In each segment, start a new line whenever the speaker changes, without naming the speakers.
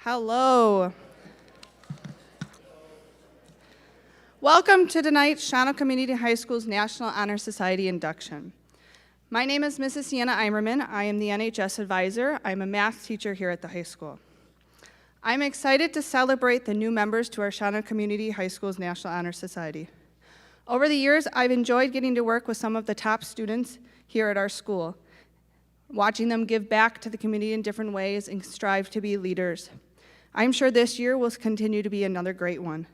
Hello. Welcome to tonight's Shawano Community High School's National Honor Society induction. My name is Mrs. Sienna Eimerman. I am the NHS advisor. I'm a math teacher here at the high school. I'm excited to celebrate the new members to our Shawano Community High School's National Honor Society. Over the years, I've enjoyed getting to work with some of the top students here at our school, watching them give back to the community in different ways and strive to be leaders. I'm sure this year will continue to be another great one.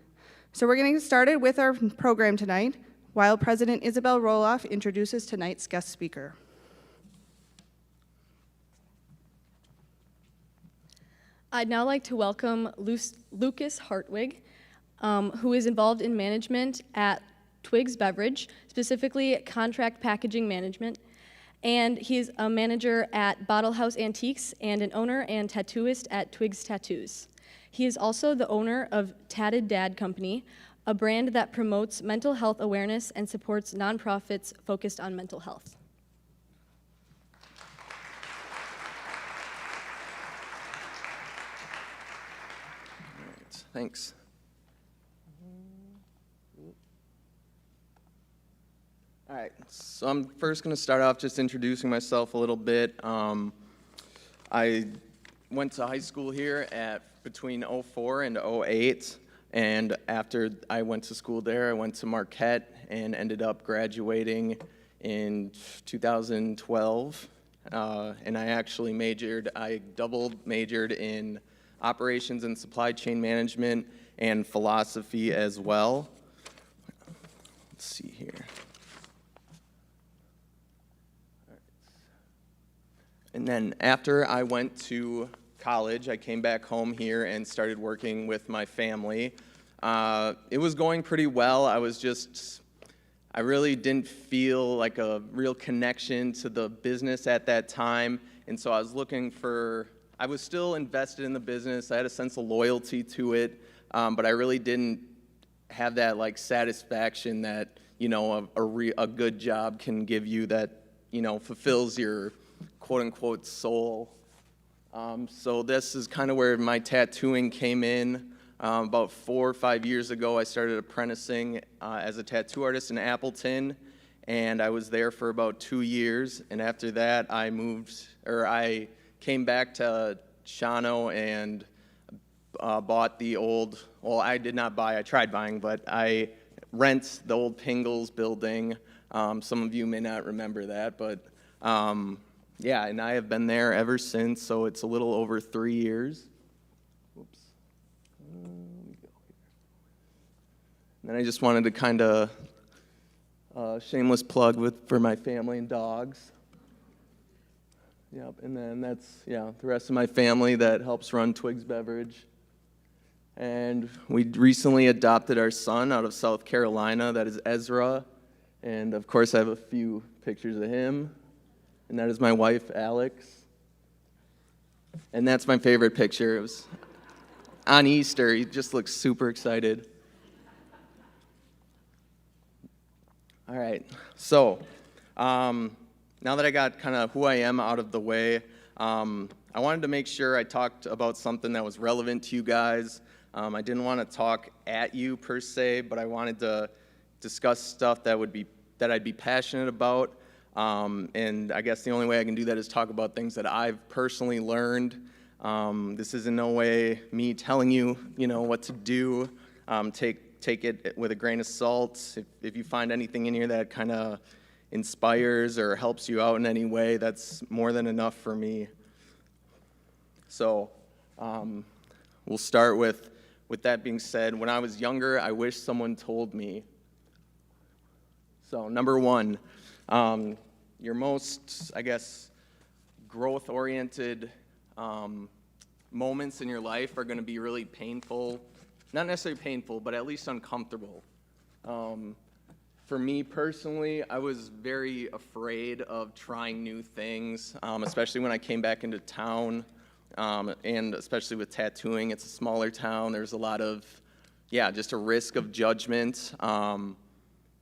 So we're going to get started with our program tonight while President Isabel Roloff introduces tonight's guest speaker.
I'd now like to welcome Lucas Hartwig, who is involved in management at Twig's Beverage, specifically contract packaging management. And he is a manager at Bottle House Antiques and an owner and tattooist at Twig's Tattoos. He is also the owner of Tatted Dad Company, a brand that promotes mental health awareness and supports nonprofits focused on mental health.
All right, thanks. All right, so I'm first going to start off just introducing myself a little bit. I went to high school here between 04 and 08, and after I went to school there, I went to Marquette and ended up graduating in 2012, and I double majored in operations and supply chain management and philosophy as well. Let's see here. And then after I went to college, I came back home here and started working with my family. It was going pretty well. I really didn't feel like a real connection to the business at that time. And so I was still invested in the business. I had a sense of loyalty to it, but I really didn't have that like satisfaction that, a good job can give you that, fulfills your quote-unquote soul. So this is kind of where my tattooing came in. About 4 or 5 years ago, I started apprenticing as a tattoo artist in Appleton, and I was there for about 2 years. And after that, I came back to Shawano and bought the old, well, I did not buy, I tried buying, but I rent the old Pingles building. Some of you may not remember that, but yeah, and I have been there ever since, so it's a little over 3 years. Whoops. And then I just wanted to kind of shameless plug for my family and dogs. Yep, and then that's, the rest of my family that helps run Twig's Beverage. And we recently adopted our son out of South Carolina, that is Ezra. And of course, I have a few pictures of him. And that is my wife, Alex. And that's my favorite picture. It was on Easter. He just looks super excited. All right. So now that I got kind of who I am out of the way, I wanted to make sure I talked about something that was relevant to you guys. I didn't want to talk at you per se, but I wanted to discuss stuff that I'd be passionate about. And I guess the only way I can do that is talk about things that I've personally learned. This is in no way me telling you, what to do. Take it with a grain of salt. If you find anything in here that kind of inspires or helps you out in any way, that's more than enough for me. So we'll start with that being said, when I was younger, I wish someone told me. So number one, your most, growth-oriented moments in your life are going to be really painful. Not necessarily painful, but at least uncomfortable. For me personally, I was very afraid of trying new things, especially when I came back into town, and especially with tattooing. It's a smaller town. There's a lot of, just a risk of judgment.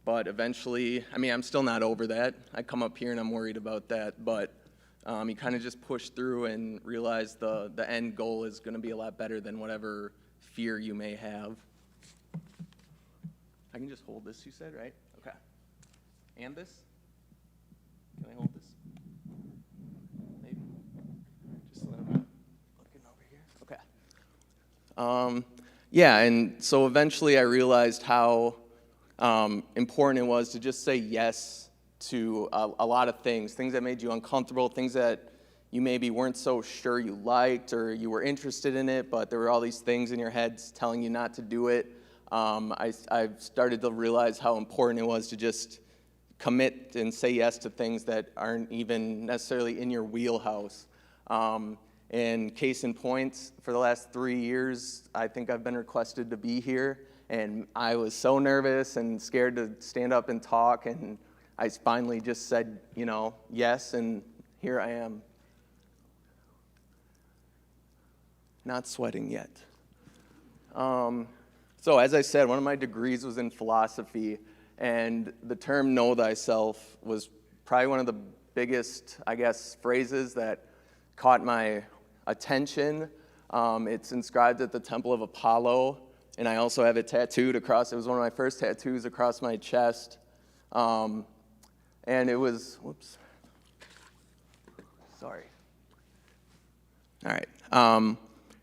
But eventually, I'm still not over that. I come up here and I'm worried about that, but You kind of just push through and realize the end goal is going to be a lot better than whatever fear you may have. I can just hold this, you said, right? Okay. And this? Can I hold this? Maybe? Just so that I'm not looking over here. Okay. Yeah, and so eventually I realized how important it was to just say yes to a lot of things that made you uncomfortable, things that you maybe weren't so sure you liked or you were interested in it, but there were all these things in your head telling you not to do it. I've started to realize how important it was to just commit and say yes to things that aren't even necessarily in your wheelhouse. And case in point, for the last 3 years, I think I've been requested to be here, and I was so nervous and scared to stand up and talk, and I finally just said, yes, and here I am. Not sweating yet. So as I said, one of my degrees was in philosophy, and the term know thyself was probably one of the biggest, phrases that caught my attention. It's inscribed at the Temple of Apollo, and I also have it tattooed across. It was one of my first tattoos across my chest. And it was, sorry. All right.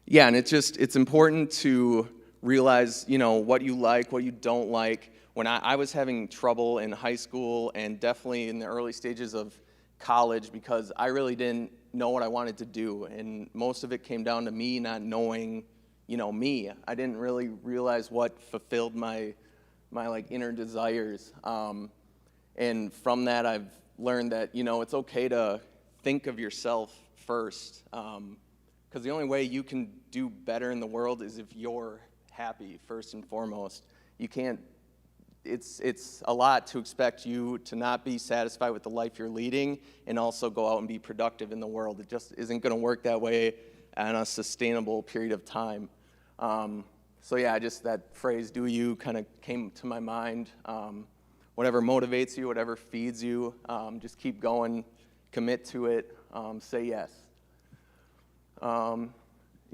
Yeah, and it's important to realize, what you like, what you don't like. When I was having trouble in high school and definitely in the early stages of college because I really didn't know what I wanted to do. And most of it came down to me not knowing, me. I didn't really realize what fulfilled my inner desires. And from that, I've learned that, it's okay to think of yourself first. Because the only way you can do better in the world is if you're happy, first and foremost. You can't, it's a lot to expect you to not be satisfied with the life you're leading and also go out and be productive in the world. It just isn't going to work that way on a sustainable period of time. So yeah, just that phrase, do you, kind of came to my mind. Whatever motivates you, whatever feeds you, just keep going, commit to it, say yes.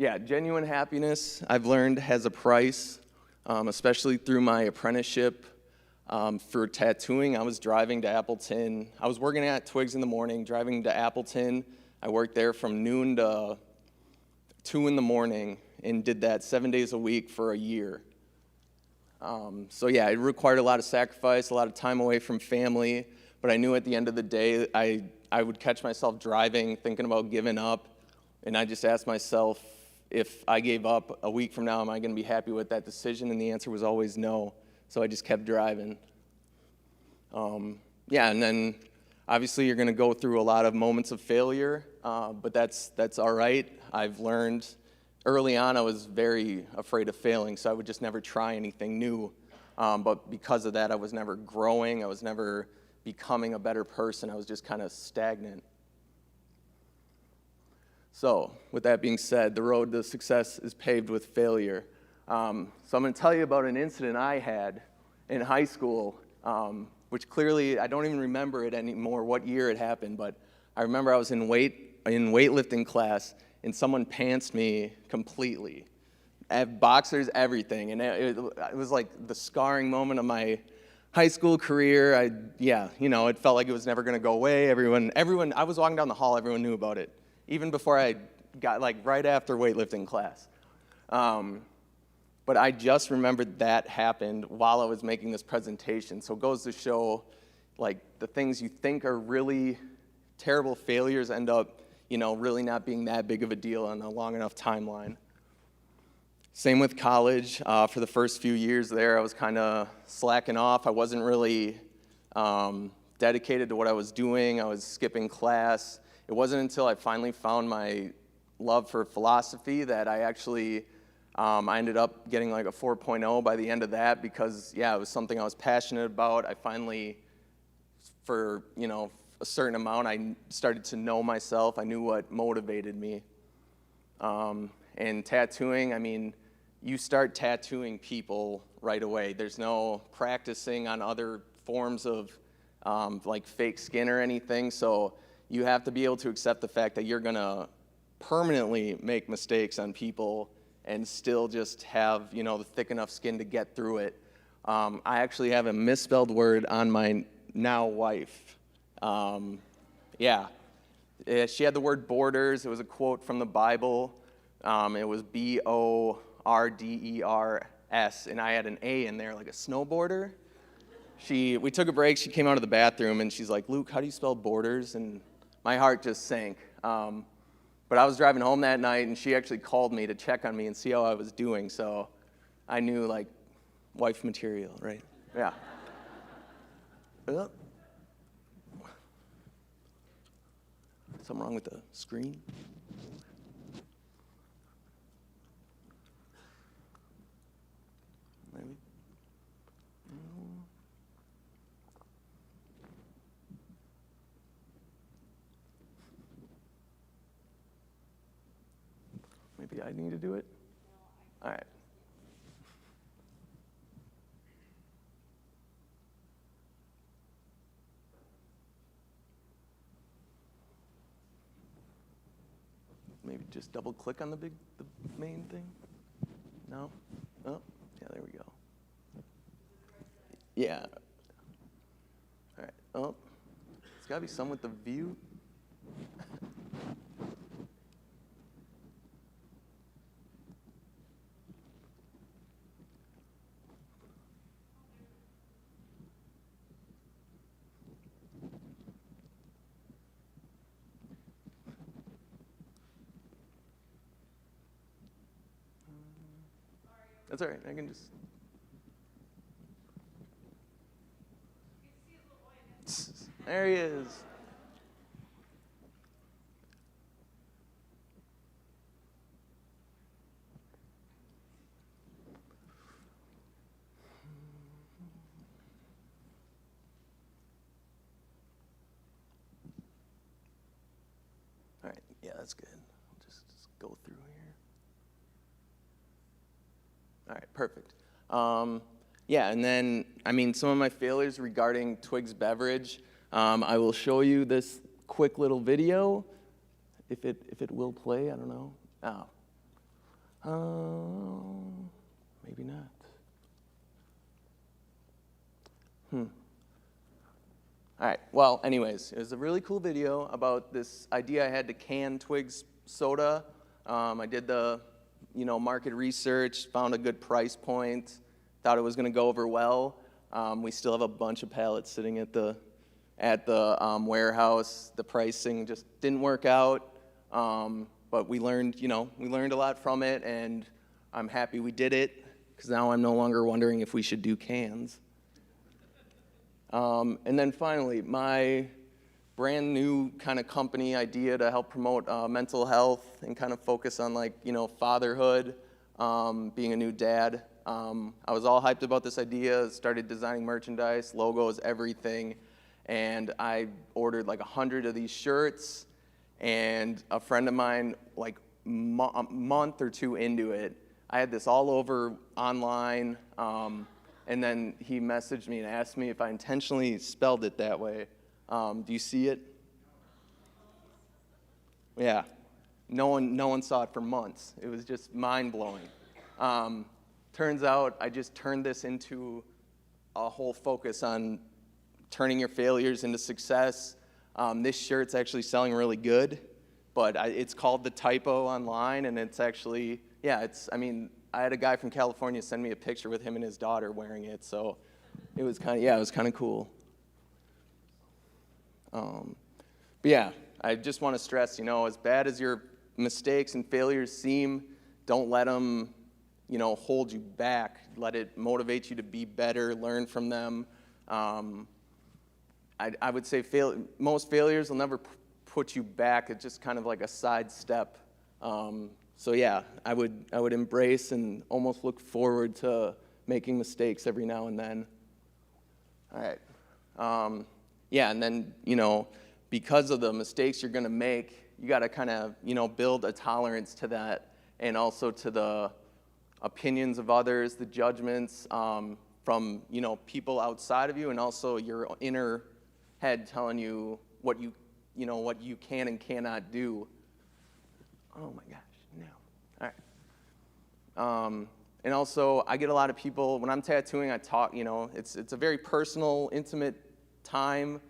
Yeah, genuine happiness, I've learned, has a price, especially through my apprenticeship for tattooing. I was driving to Appleton. I was working at Twigs in the morning, driving to Appleton. I worked there from noon to 2 in the morning and did that 7 days a week for a year. So yeah, it required a lot of sacrifice, a lot of time away from family, but I knew at the end of the day, I would catch myself driving, thinking about giving up, and I just asked myself, if I gave up a week from now, am I going to be happy with that decision? And the answer was always no, so I just kept driving. Yeah, and then obviously you're going to go through a lot of moments of failure, but that's all right. I've learned early on I was very afraid of failing, so I would just never try anything new. But because of that, I was never growing. I was never becoming a better person. I was just kind of stagnant. So with that being said, the road to success is paved with failure. So I'm going to tell you about an incident I had in high school, which clearly I don't even remember it anymore, what year it happened, but I remember I was in weightlifting class, and someone pantsed me completely. I have boxers, everything, and it was like the scarring moment of my high school career. It felt like it was never going to go away. Everyone, I was walking down the hall, everyone knew about it, even before I got, right after weightlifting class. But I just remembered that happened while I was making this presentation. So it goes to show, the things you think are really terrible failures end up, really not being that big of a deal on a long enough timeline. Same with college. For the first few years there, I was kind of slacking off. I wasn't really dedicated to what I was doing. I was skipping class. It wasn't until I finally found my love for philosophy that I actually, I ended up getting a 4.0 by the end of that because, it was something I was passionate about. I finally, for, a certain amount, I started to know myself. I knew what motivated me. And tattooing, you start tattooing people right away. There's no practicing on other forms of fake skin or anything. So you have to be able to accept the fact that you're going to permanently make mistakes on people and still just have, the thick enough skin to get through it. I actually have a misspelled word on my now wife. Yeah, she had the word borders. It was a quote from the Bible. It was B-O-R-D-E-R-S, and I had an A in there, like a snowboarder. We took a break. She came out of the bathroom, and she's like, "Luke, how do you spell borders?" And my heart just sank. But I was driving home that night, and she actually called me to check on me and see how I was doing. So I knew, like, wife material, right? Yeah. Something wrong with the screen? Maybe. Maybe I need to do it? All right. Maybe just double click on the main thing? No? Oh, yeah, there we go. Yeah. All right. Oh, it's got to be some with the view. That's all right. I can just. There he is. All right. Yeah, that's good. I'll just go through here. All right, perfect. Yeah, and then, some of my failures regarding Twigs Beverage, I will show you this quick little video, if it will play, I don't know. Maybe not. All right, well, anyways, it was a really cool video about this idea I had to can Twigs soda. I did the market research, found a good price point, thought it was going to go over well. We still have a bunch of pallets sitting at the warehouse. The pricing just didn't work out, but we learned a lot from it, and I'm happy we did it, because now I'm no longer wondering if we should do cans. And then finally, my brand new kind of company idea to help promote mental health and kind of focus on fatherhood, being a new dad. I was all hyped about this idea, started designing merchandise, logos, everything, and I ordered 100 of these shirts, and a friend of mine, a month or two into it, I had this all over online, and then he messaged me and asked me if I intentionally spelled it that way. Do you see it? Yeah. No one saw it for months. It was just mind-blowing. Turns out I just turned this into a whole focus on turning your failures into success. This shirt's actually selling really good, but it's called The Typo online, and it's actually, I had a guy from California send me a picture with him and his daughter wearing it, so it was kind of cool. But yeah, I just want to stress, as bad as your mistakes and failures seem, don't let them, hold you back. Let it motivate you to be better, learn from them. I would say most failures will never put you back. It's just kind of like a side step. So yeah, I would embrace and almost look forward to making mistakes every now and then. All right. Yeah, and then, because of the mistakes you're going to make, you got to kind of, build a tolerance to that, and also to the opinions of others, the judgments from, people outside of you, and also your inner head telling you what you what you can and cannot do. Oh my gosh, no. All right. And also, I get a lot of people, when I'm tattooing, I talk, it's a very personal, intimate time.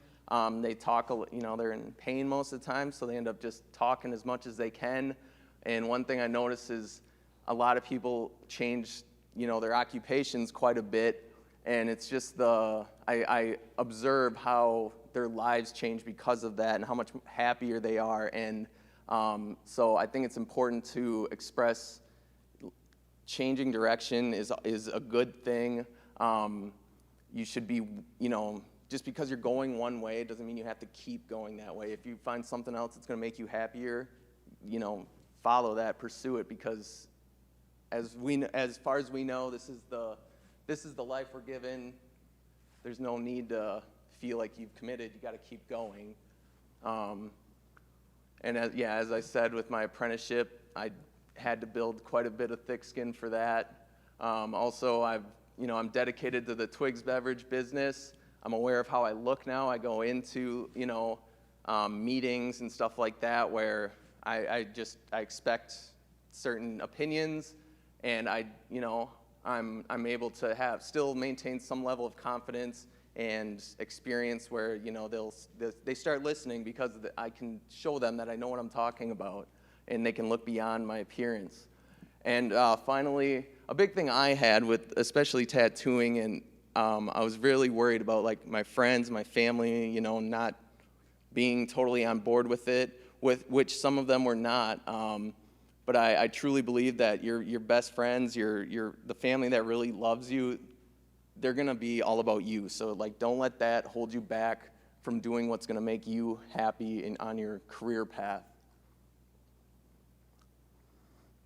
They talk, they're in pain most of the time, so they end up just talking as much as they can. And one thing I notice is a lot of people change, their occupations quite a bit. And it's just I observe how their lives change because of that and how much happier they are. And so I think it's important to express changing direction is a good thing. You should be, just because you're going one way doesn't mean you have to keep going that way. If you find something else that's going to make you happier, follow that, pursue it, because as far as we know, this is the life we're given. There's no need to feel like you've committed. You got to keep going. And as I said, with my apprenticeship, I had to build quite a bit of thick skin for that. Also, I'm dedicated to the Twigs beverage business. I'm aware of how I look now. I go into, meetings and stuff like that where I expect certain opinions, and I'm able to still maintain some level of confidence and experience where, they start listening because I can show them that I know what I'm talking about, and they can look beyond my appearance. And finally, a big thing I had with especially tattooing, and I was really worried about like my friends, my family, not being totally on board with it, with which some of them were not. But I truly believe that your best friends, the family that really loves you, they're gonna be all about you. So like, don't let that hold you back from doing what's gonna make you happy on your career path.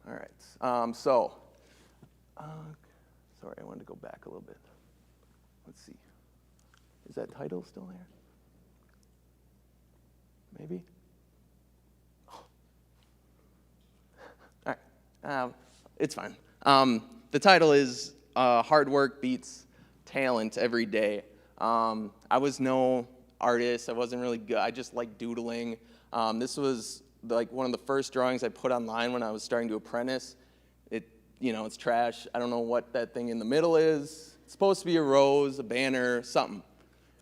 All right. Sorry, I wanted to go back a little bit. Let's see. Is that title still there? Maybe? Oh. All right. It's fine. The title is Hard Work Beats Talent Every Day. I was no artist. I wasn't really good. I just liked doodling. This was like one of the first drawings I put online when I was starting to apprentice. It's trash. I don't know what that thing in the middle is. It's supposed to be a rose, a banner, something.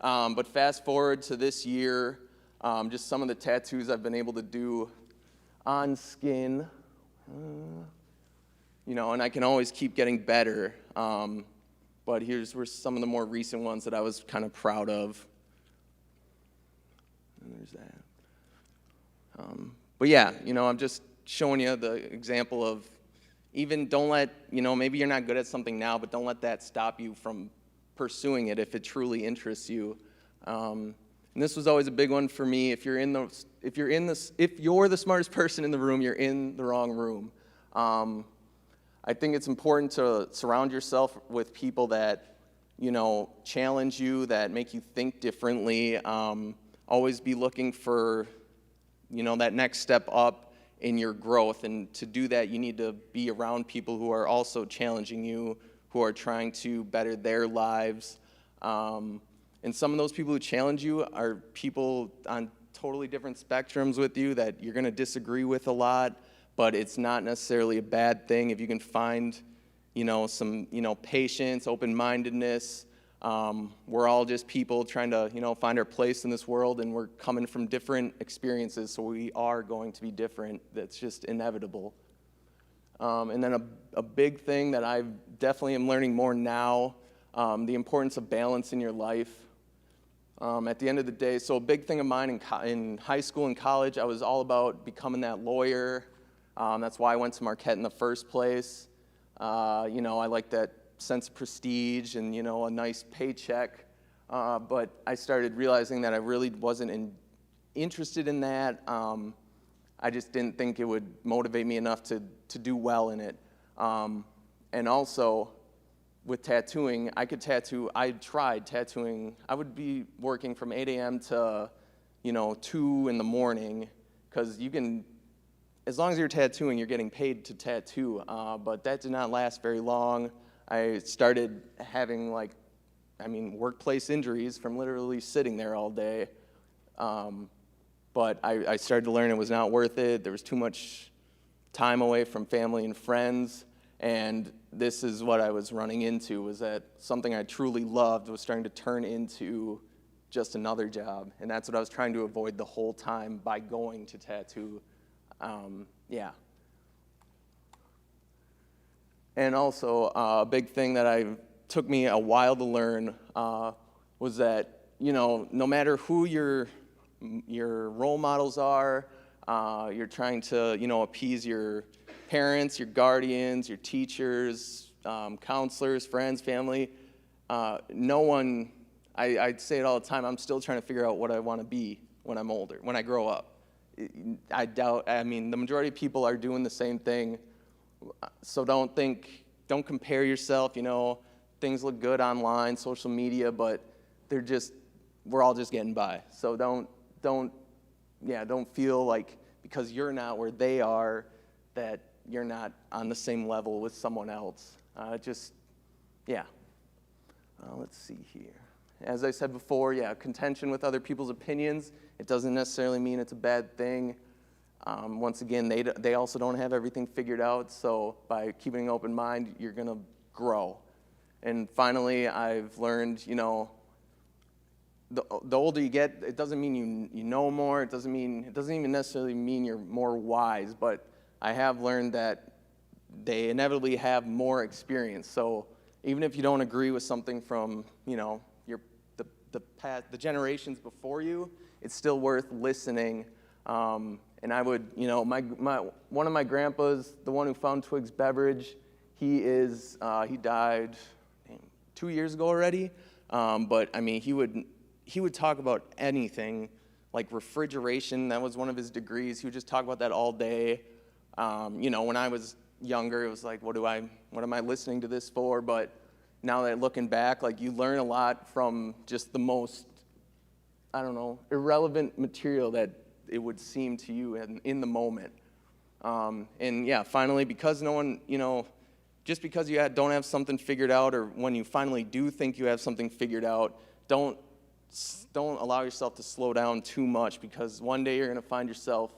But fast forward to this year, just some of the tattoos I've been able to do on skin, and I can always keep getting better. But were some of the more recent ones that I was kind of proud of. And there's that. But yeah, I'm just showing you the example of even don't let, maybe you're not good at something now, but don't let that stop you from pursuing it if it truly interests you. And this was always a big one for me. If you're the smartest person in the room, you're in the wrong room. I think it's important to surround yourself with people that, challenge you, that make you think differently. Always be looking for, that next step up in your growth. And to do that, you need to be around people who are also challenging you, who are trying to better their lives. And some of those people who challenge you are people on totally different spectrums with you that you're going to disagree with a lot, but it's not necessarily a bad thing if you can find, some, patience, open-mindedness. We're all just people trying to, find our place in this world, and we're coming from different experiences, so we are going to be different. That's just inevitable. And then a big thing that I definitely am learning more now, the importance of balance in your life. At the end of the day, so a big thing of mine in high school and college, I was all about becoming that lawyer. That's why I went to Marquette in the first place. I like that sense of prestige and, a nice paycheck. But I started realizing that I really wasn't interested in that. I just didn't think it would motivate me enough to do well in it. And also, with tattooing, I tried tattooing. I would be working from 8 a.m. to, 2 in the morning, because as long as you're tattooing, you're getting paid to tattoo. But that did not last very long. I started having workplace injuries from literally sitting there all day. but I started to learn it was not worth it. There was too much time away from family and friends, and this is what I was running into, was that something I truly loved was starting to turn into just another job, and that's what I was trying to avoid the whole time by going to tattoo. Yeah. And also, a big thing that took me a while to learn was that, no matter who your role models are, you're trying to, appease your parents, your guardians, your teachers, counselors, friends, family. No one, I say it all the time, I'm still trying to figure out what I want to be when I'm older, when I grow up. The majority of people are doing the same thing. So don't compare yourself, things look good online, social media, but we're all just getting by. So don't feel like because you're not where they are that you're not on the same level with someone else. Let's see here. As I said before, contention with other people's opinions, it doesn't necessarily mean it's a bad thing. Once again, they also don't have everything figured out, so by keeping an open mind, you're going to grow. And finally, I've learned, the older you get, it doesn't mean you know more, it doesn't even necessarily mean you're more wise, but I have learned that they inevitably have more experience. So even if you don't agree with something from, the generations before you, it's still worth listening. And I would, one of my grandpas, the one who found Twig's Beverage, he died 2 years ago already. But he would talk about anything, like refrigeration. That was one of his degrees. He would just talk about that all day. When I was younger, it was like, what am I listening to this for? But now that looking back, like, you learn a lot from just the most, irrelevant material that it would seem to you in the moment. Finally, because no one, just because you don't have something figured out, or when you finally do think you have something figured out, don't allow yourself to slow down too much, because one day you're going to find yourself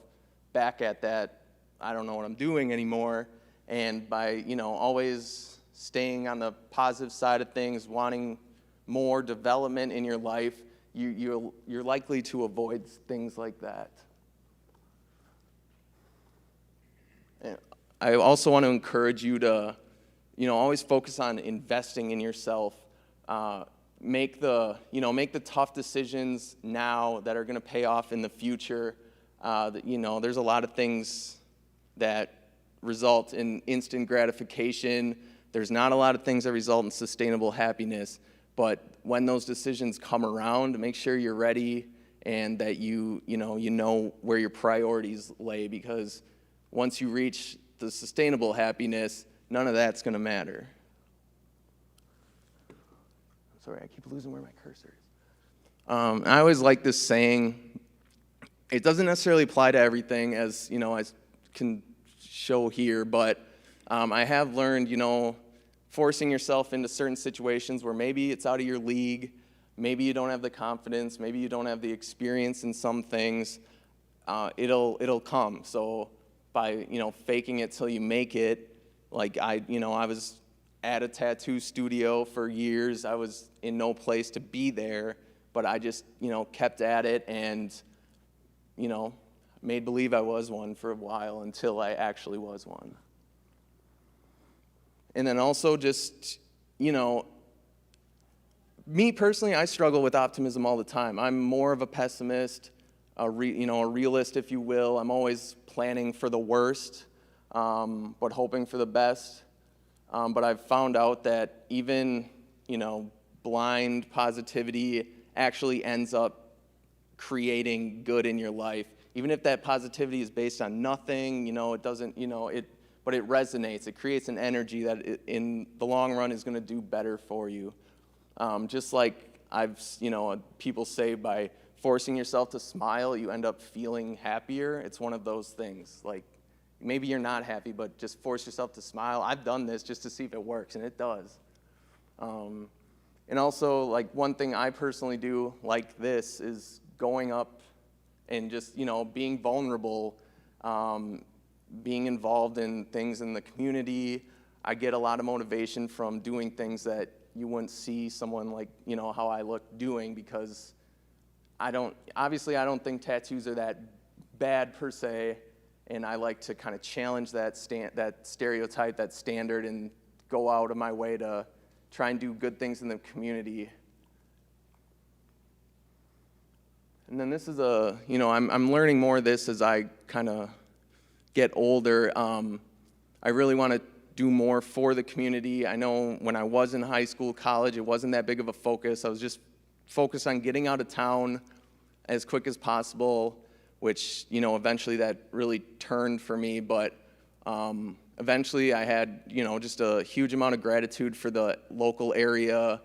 back at that, I don't know what I'm doing anymore. And by, always staying on the positive side of things, wanting more development in your life, you're likely to avoid things like that. And I also want to encourage you to, always focus on investing in yourself. Make the tough decisions now that are going to pay off in the future. There's a lot of things that result in instant gratification. There's not a lot of things that result in sustainable happiness. But when those decisions come around, make sure you're ready and that you know where your priorities lay, because once you reach the sustainable happiness, none of that's going to matter. Sorry, I keep losing where my cursor is. I always like this saying. It doesn't necessarily apply to everything, as I can show here, but I have learned, forcing yourself into certain situations where maybe it's out of your league, maybe you don't have the confidence, maybe you don't have the experience in some things, it'll come. So by, faking it till you make it, like I was at a tattoo studio for years. I was in no place to be there, but I just, kept at it and, made believe I was one for a while until I actually was one. And then also just, me personally, I struggle with optimism all the time. I'm more of a pessimist, a realist, if you will. I'm always planning for the worst, but hoping for the best. But I've found out that even, blind positivity actually ends up creating good in your life. Even if that positivity is based on nothing, it doesn't, but it resonates. It creates an energy that in the long run is going to do better for you. Just like people say, by forcing yourself to smile, you end up feeling happier. It's one of those things. Like, maybe you're not happy, but just force yourself to smile. I've done this just to see if it works, and it does. And also, like, one thing I personally do like this is going up and just, being vulnerable, being involved in things in the community. I get a lot of motivation from doing things that you wouldn't see someone like, how I look doing, because I don't think tattoos are that bad per se, and I like to kind of challenge that stereotype, that standard, and go out of my way to try and do good things in the community. And then this is I'm learning more of this as I kind of get older. I really want to do more for the community. I know when I was in high school, college, it wasn't that big of a focus. I was just focused on getting out of town as quick as possible, which, eventually that really turned for me. But eventually I had, just a huge amount of gratitude for the local area,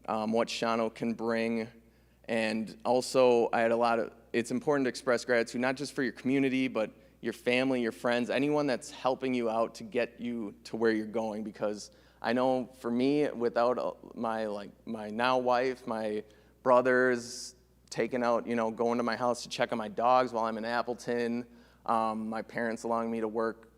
what Shawano can bring. And also I had it's important to express gratitude, not just for your community, but your family, your friends, anyone that's helping you out to get you to where you're going. Because I know for me, without my now wife, my brothers taking out, going to my house to check on my dogs while I'm in Appleton, my parents allowing me to work,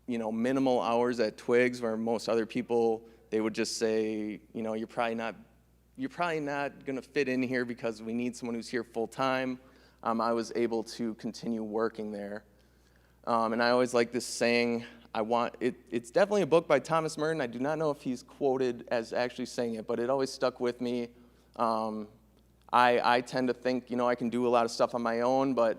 minimal hours at Twigs, where most other people, they would just say, you're probably not going to fit in here because we need someone who's here full time. I was able to continue working there. And I always like this saying, it's definitely a book by Thomas Merton. I do not know if he's quoted as actually saying it, but it always stuck with me. I tend to think, I can do a lot of stuff on my own, but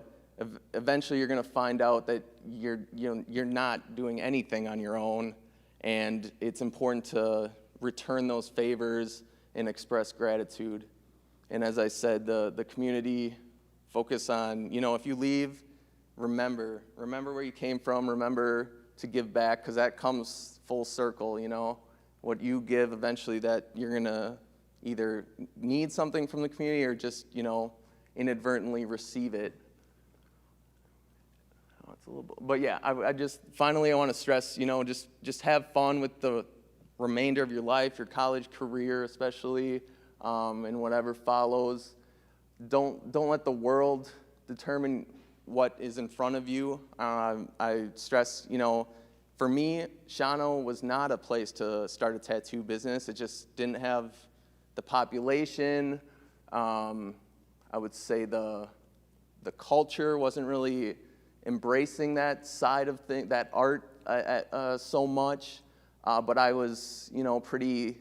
eventually you're going to find out that you're not doing anything on your own, and it's important to return those favors and express gratitude. And as I said, the community, focus on, if you leave, remember where you came from, remember to give back, because that comes full circle, what you give eventually, that you're going to either need something from the community or just, inadvertently receive it. It's a little, but yeah, I just, finally I want to stress, just have fun with the remainder of your life, your college career especially, and whatever follows. Don't let the world determine what is in front of you. I stress, for me, Shawano was not a place to start a tattoo business. It just didn't have the population. I would say the culture wasn't really embracing that side of that art so much. But I was, pretty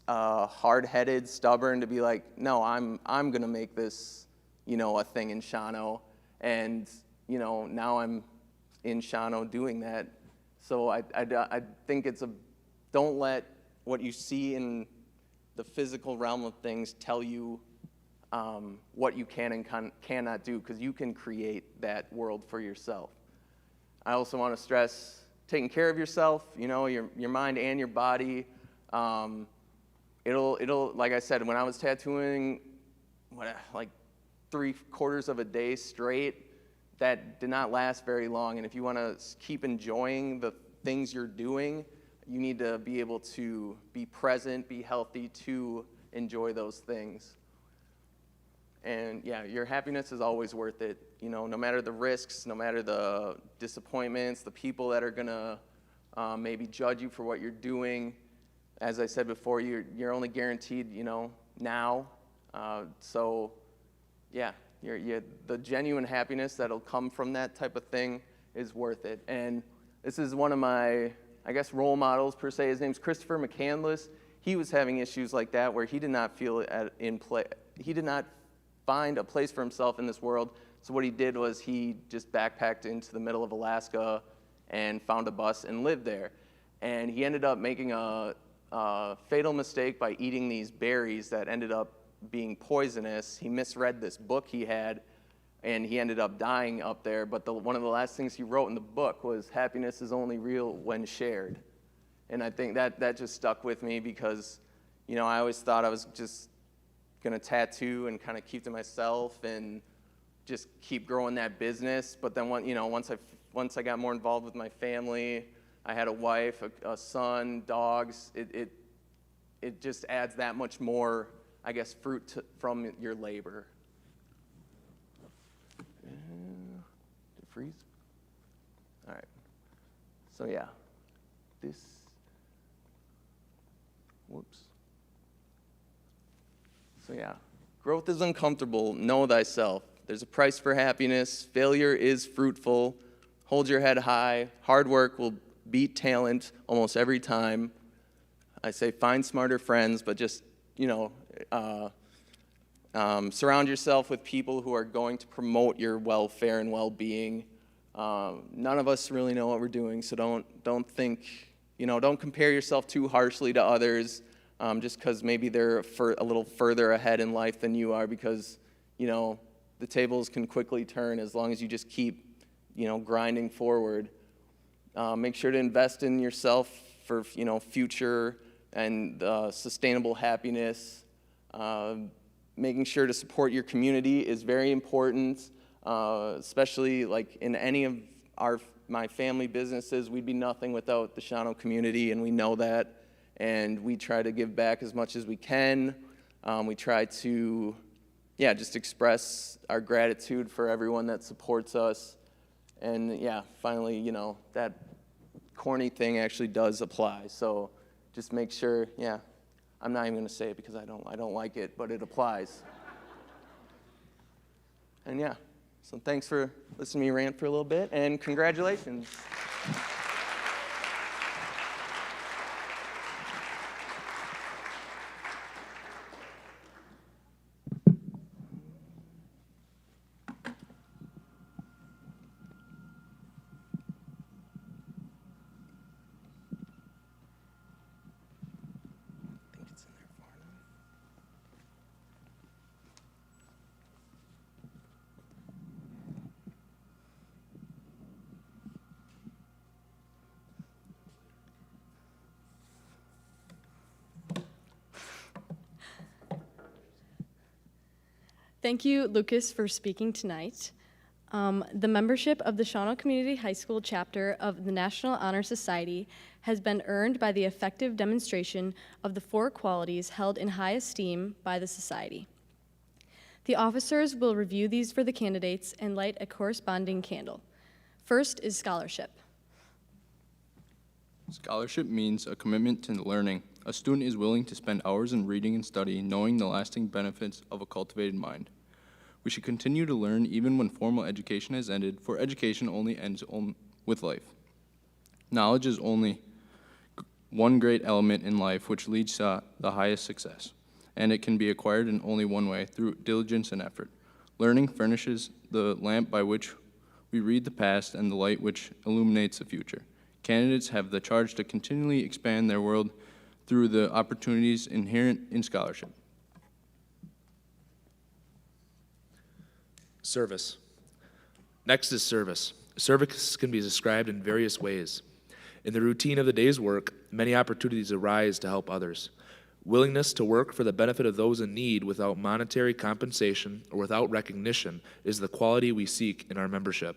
hard-headed, stubborn to be like, no, I'm gonna make this, a thing in Shawano. And, now I'm in Shawano doing that. So I think don't let what you see in the physical realm of things tell you what you can and cannot do, because you can create that world for yourself. I also want to stress taking care of yourself, your mind and your body. It'll, like I said, when I was tattooing, like 3/4 of a day straight, that did not last very long. And if you want to keep enjoying the things you're doing, you need to be able to be present, be healthy to enjoy those things. And yeah, your happiness is always worth it. No matter the risks, no matter the disappointments, the people that are gonna maybe judge you for what you're doing. As I said before, you're only guaranteed, now. So yeah, the genuine happiness that'll come from that type of thing is worth it. And this is one of my, I guess, role models per se. His name's Christopher Mccandless. He was having issues like that where he did not feel he did not find a place for himself in this world. So what he did was he just backpacked into the middle of Alaska and found a bus and lived there. And he ended up making a fatal mistake by eating these berries that ended up being poisonous. He misread this book he had, and he ended up dying up there. But one of the last things he wrote in the book was, "Happiness is only real when shared." And I think that just stuck with me because, I always thought I was just going to tattoo and kind of keep to myself and just keep growing that business. But then, once I got more involved with my family, I had a wife, a son, dogs, it just adds that much more, I guess, fruit from your labor. freeze? All right. So yeah, whoops. So yeah, growth is uncomfortable. Know thyself. There's a price for happiness. Failure is fruitful. Hold your head high. Hard work will beat talent almost every time. I say find smarter friends, but just, surround yourself with people who are going to promote your welfare and well-being. None of us really know what we're doing, so don't think, don't compare yourself too harshly to others just because maybe they're a little further ahead in life than you are, because, the tables can quickly turn as long as you just keep, grinding forward. Make sure to invest in yourself for, future and sustainable happiness. Making sure to support your community is very important, especially like in any of my family businesses. We'd be nothing without the Shawano community, and we know that. And we try to give back as much as we can. We try to, just express our gratitude for everyone that supports us. And finally, that corny thing actually does apply. So just make sure, I'm not even going to say it because I don't like it, but it applies. And so thanks for listening to me rant for a little bit, and congratulations.
Thank you, Lucas, for speaking tonight. The membership of the Shawano Community High School chapter of the National Honor Society has been earned by the effective demonstration of the 4 qualities held in high esteem by the society. The officers will review these for the candidates and light a corresponding candle. First is scholarship.
Scholarship means a commitment to learning. A student is willing to spend hours in reading and study, knowing the lasting benefits of a cultivated mind. We should continue to learn even when formal education has ended, for education only ends with life. Knowledge is only one great element in life which leads to the highest success, and it can be acquired in only one way, through diligence and effort. Learning furnishes the lamp by which we read the past and the light which illuminates the future. Candidates have the charge to continually expand their world through the opportunities inherent in scholarship.
Service. Next is service. Service can be described in various ways. In the routine of the day's work, many opportunities arise to help others. Willingness to work for the benefit of those in need without monetary compensation or without recognition is the quality we seek in our membership.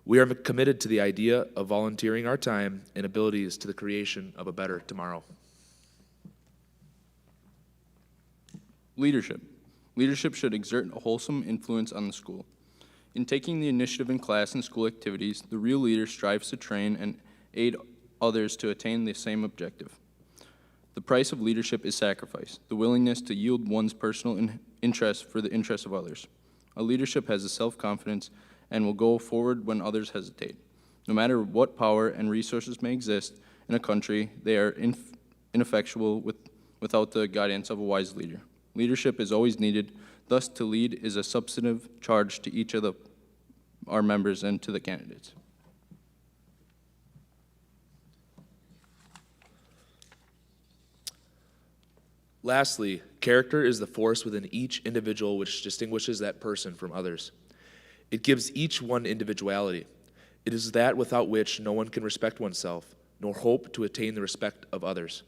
We are committed to the idea of volunteering our time and abilities to the creation of a better tomorrow.
Leadership. Leadership should exert a wholesome influence on the school. In taking the initiative in class and school activities, the real leader strives to train and aid others to attain the same objective. The price of leadership is sacrifice, the willingness to yield one's personal interest for the interest of others. A leadership has a self-confidence and will go forward when others hesitate. No matter what power and resources may exist in a country, they are ineffectual without the guidance of a wise leader. Leadership is always needed, thus to lead is a substantive charge to each of our members and to the candidates.
Lastly, character is the force within each individual which distinguishes that person from others. It gives each one individuality. It is that without which no one can respect oneself, nor hope to attain the respect of others.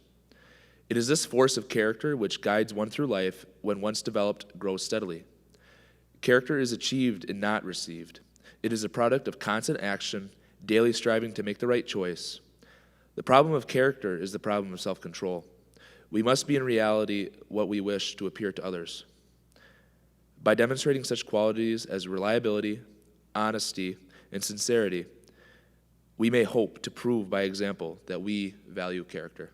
It is this force of character which guides one through life, when once developed, grows steadily. Character is achieved and not received. It is a product of constant action, daily striving to make the right choice. The problem of character is the problem of self-control. We must be in reality what we wish to appear to others. By demonstrating such qualities as reliability, honesty, and sincerity, we may hope to prove by example that we value character.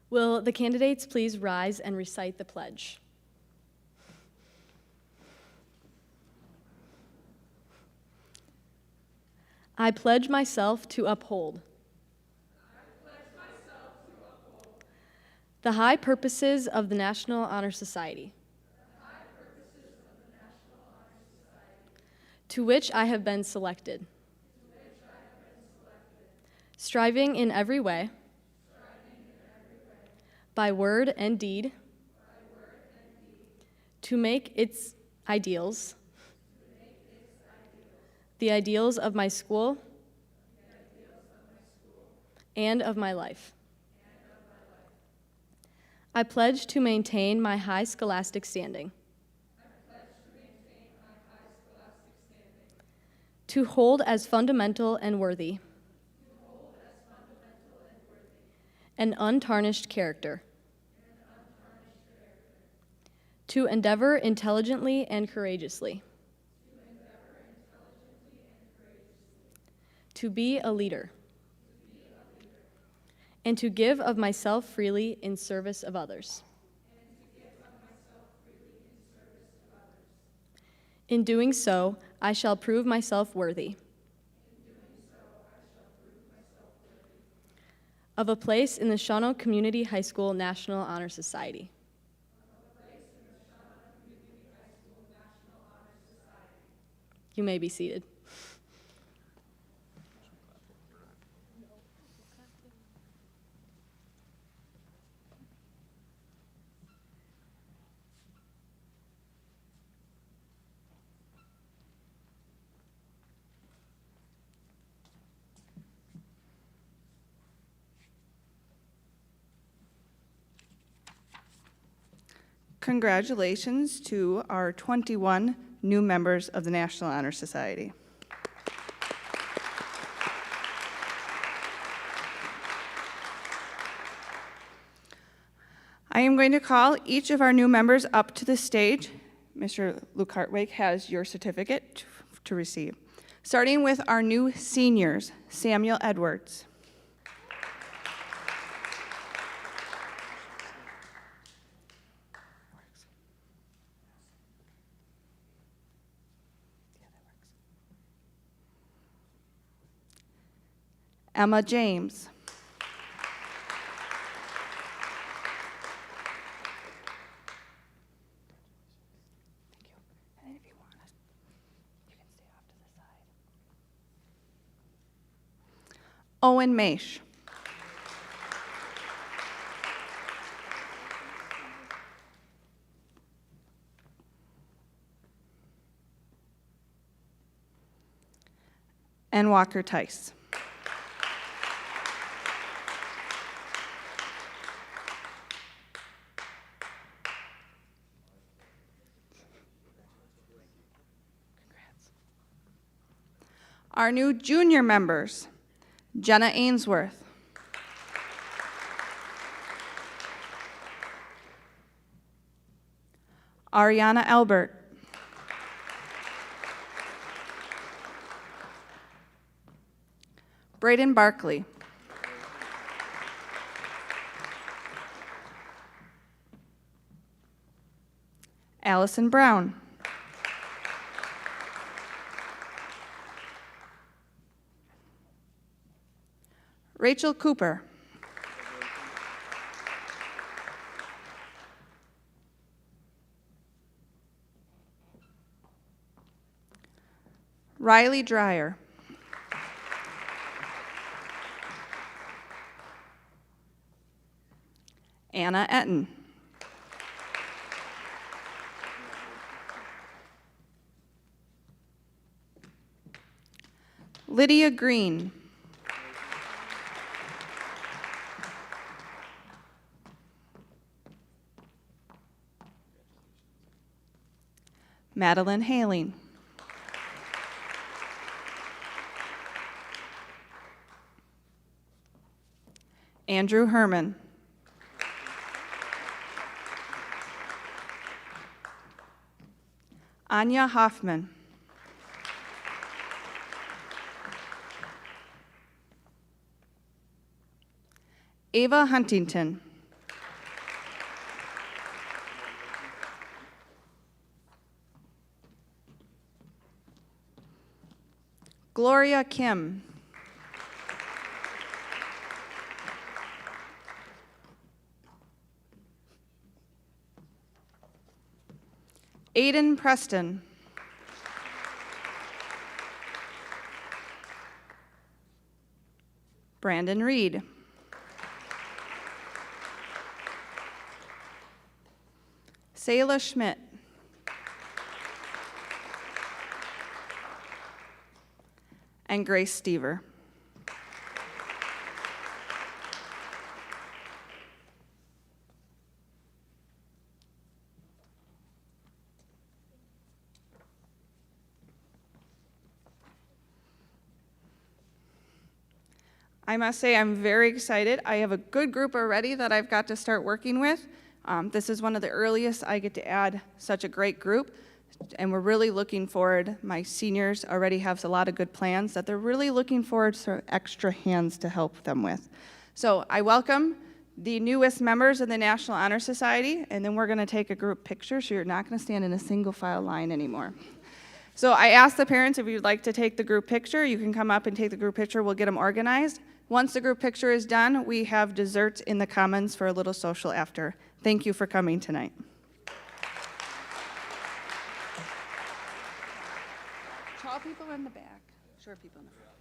Will the candidates please rise and recite the pledge? I pledge myself to uphold the high purposes of the National Honor Society, to which I have been selected, striving in every way, by word and deed, to make its ideals the ideals of my school and of my life. I pledge to maintain my high scholastic standing, to hold as fundamental and worthy an untarnished character, to endeavor intelligently and courageously, to be a leader, and to give of myself freely in service of others. In doing so, I shall prove myself worthy of a place in the Shawano Community High School National Honor Society. You may be seated.
Congratulations to our 21 new members of the National Honor Society. I am going to call each of our new members up to the stage. Mr. Luke Hartwig has your certificate to receive. Starting with our new seniors, Samuel Edwards. Emma James. Owen Maish. And Walker Tice. Our new junior members, Jenna Ainsworth, Ariana Albert, Braden Barkley, Allison Brown, Rachel Cooper, Riley Dreyer, Anna Etten, Lydia Green, Madeline Haling, Andrew Herman. Anya Hoffman. Ava Huntington. Gloria Kim. Aiden Preston. Brandon Reed. Sayla Schmidt. And Grace Stever. I must say I'm very excited. I have a good group already that I've got to start working with. This is one of the earliest I get to add such a great group, and we're really looking forward. My seniors already have a lot of good plans that they're really looking forward to extra hands to help them with. So I welcome the newest members of the National Honor Society, and then we're going to take a group picture, so you're not going to stand in a single file line anymore. So I asked the parents if you'd like to take the group picture. You can come up and take the group picture. We'll get them organized. Once the group picture is done, we have dessert in the commons for a little social after. Thank you for coming tonight. Tall people in the back, short people in the front.